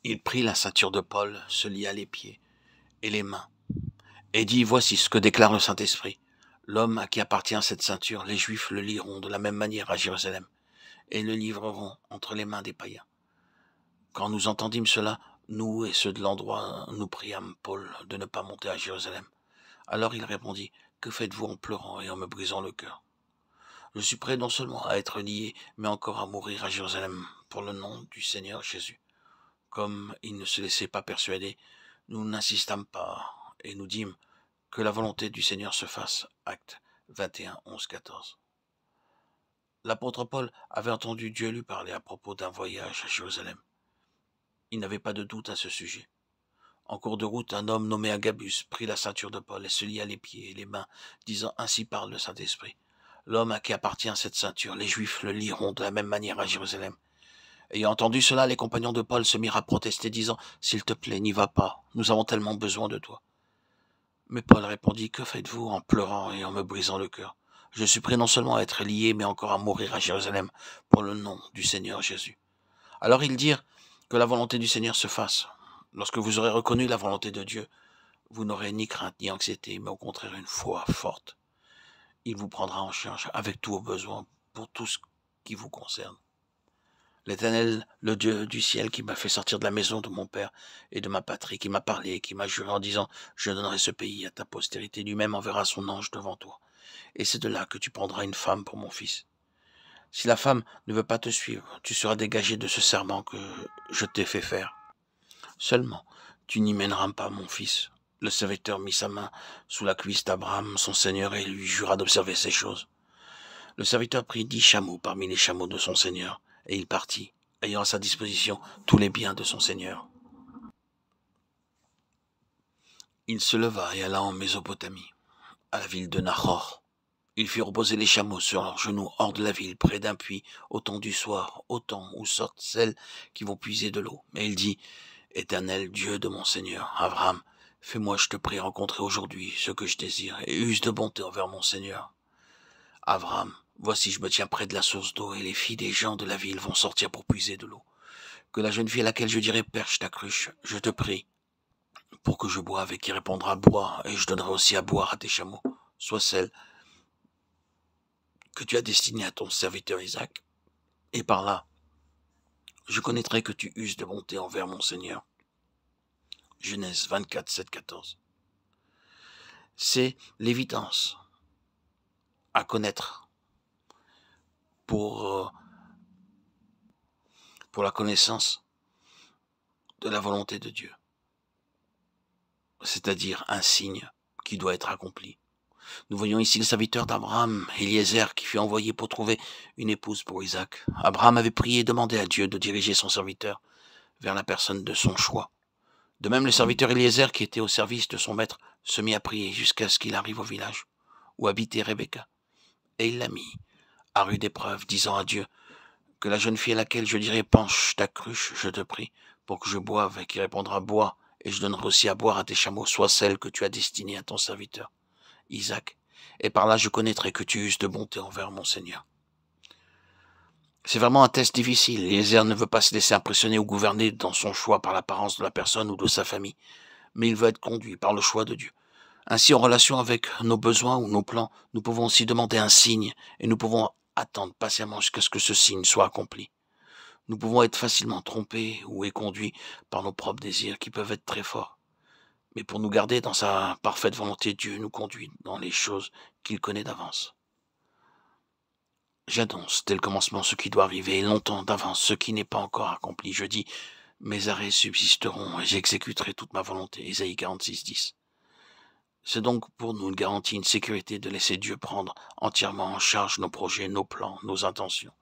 Il prit la ceinture de Paul, se lia les pieds et les mains, et dit, voici ce que déclare le Saint-Esprit. L'homme à qui appartient cette ceinture, les Juifs le lieront de la même manière à Jérusalem, et le livreront entre les mains des païens. Quand nous entendîmes cela, nous et ceux de l'endroit, nous priâmes Paul de ne pas monter à Jérusalem. Alors il répondit, que faites-vous en pleurant et en me brisant le cœur? Je suis prêt non seulement à être lié, mais encore à mourir à Jérusalem pour le nom du Seigneur Jésus. Comme il ne se laissait pas persuader, nous n'insistâmes pas et nous dîmes que la volonté du Seigneur se fasse. Actes 21, 11, 14. L'apôtre Paul avait entendu Dieu lui parler à propos d'un voyage à Jérusalem. Il n'avait pas de doute à ce sujet. En cours de route, un homme nommé Agabus prit la ceinture de Paul et se lia les pieds et les mains, disant, ainsi parle le Saint-Esprit. L'homme à qui appartient cette ceinture, les Juifs le lieront de la même manière à Jérusalem. Ayant entendu cela, les compagnons de Paul se mirent à protester, disant, s'il te plaît, n'y va pas, nous avons tellement besoin de toi. Mais Paul répondit, que faites-vous en pleurant et en me brisant le cœur? Je suis prêt non seulement à être lié, mais encore à mourir à Jérusalem pour le nom du Seigneur Jésus. Alors ils dirent, que la volonté du Seigneur se fasse. Lorsque vous aurez reconnu la volonté de Dieu, vous n'aurez ni crainte ni anxiété, mais au contraire une foi forte. Il vous prendra en charge avec tous vos besoins pour tout ce qui vous concerne. L'Éternel, le Dieu du ciel qui m'a fait sortir de la maison de mon père et de ma patrie, qui m'a parlé et qui m'a juré en disant « Je donnerai ce pays à ta postérité, lui-même enverra son ange devant toi. Et c'est de là que tu prendras une femme pour mon fils. Si la femme ne veut pas te suivre, tu seras dégagé de ce serment que je t'ai fait faire. Seulement, tu n'y mèneras pas mon fils. » Le serviteur mit sa main sous la cuisse d'Abraham, son seigneur, et lui jura d'observer ces choses. Le serviteur prit 10 chameaux parmi les chameaux de son seigneur, et il partit, ayant à sa disposition tous les biens de son seigneur. Il se leva et alla en Mésopotamie, à la ville de Nahor. Il fit reposer les chameaux sur leurs genoux hors de la ville, près d'un puits, au temps du soir, au temps où sortent celles qui vont puiser de l'eau. Mais il dit, « Éternel Dieu de mon Seigneur, Abraham, fais-moi, je te prie, rencontrer aujourd'hui ce que je désire, et use de bonté envers mon Seigneur. Abraham, voici je me tiens près de la source d'eau, et les filles des gens de la ville vont sortir pour puiser de l'eau. Que la jeune fille à laquelle je dirai, perche ta cruche, je te prie, pour que je boive, et qui répondra, bois, et je donnerai aussi à boire à tes chameaux, soit celle que tu as destinée à ton serviteur Isaac. Et par là, je connaîtrai que tu uses de bonté envers mon Seigneur. » Genèse 24, 7, 14. C'est l'évidence à connaître pour la connaissance de la volonté de Dieu, c'est-à-dire un signe qui doit être accompli. Nous voyons ici le serviteur d'Abraham, Eliezer, qui fut envoyé pour trouver une épouse pour Isaac. Abraham avait prié et demandé à Dieu de diriger son serviteur vers la personne de son choix. De même, le serviteur Eliezer, qui était au service de son maître, se mit à prier jusqu'à ce qu'il arrive au village où habitait Rebecca. Et il l'a mis à rude épreuve, disant à Dieu, que la jeune fille à laquelle je dirai, penche ta cruche, je te prie, pour que je boive, et qui répondra, bois, et je donnerai aussi à boire à tes chameaux, soit celle que tu as destinée à ton serviteur, Isaac, et par là je connaîtrai que tu uses de bonté envers mon Seigneur. C'est vraiment un test difficile. Eliezer ne veut pas se laisser impressionner ou gouverner dans son choix par l'apparence de la personne ou de sa famille, mais il veut être conduit par le choix de Dieu. Ainsi, en relation avec nos besoins ou nos plans, nous pouvons aussi demander un signe, et nous pouvons attendre patiemment jusqu'à ce que ce signe soit accompli. Nous pouvons être facilement trompés ou éconduits par nos propres désirs qui peuvent être très forts. Mais pour nous garder dans sa parfaite volonté, Dieu nous conduit dans les choses qu'il connaît d'avance. J'annonce dès le commencement ce qui doit arriver, et longtemps d'avance ce qui n'est pas encore accompli. Je dis, mes arrêts subsisteront et j'exécuterai toute ma volonté. Ésaïe 46, 10. C'est donc pour nous une garantie, une sécurité de laisser Dieu prendre entièrement en charge nos projets, nos plans, nos intentions.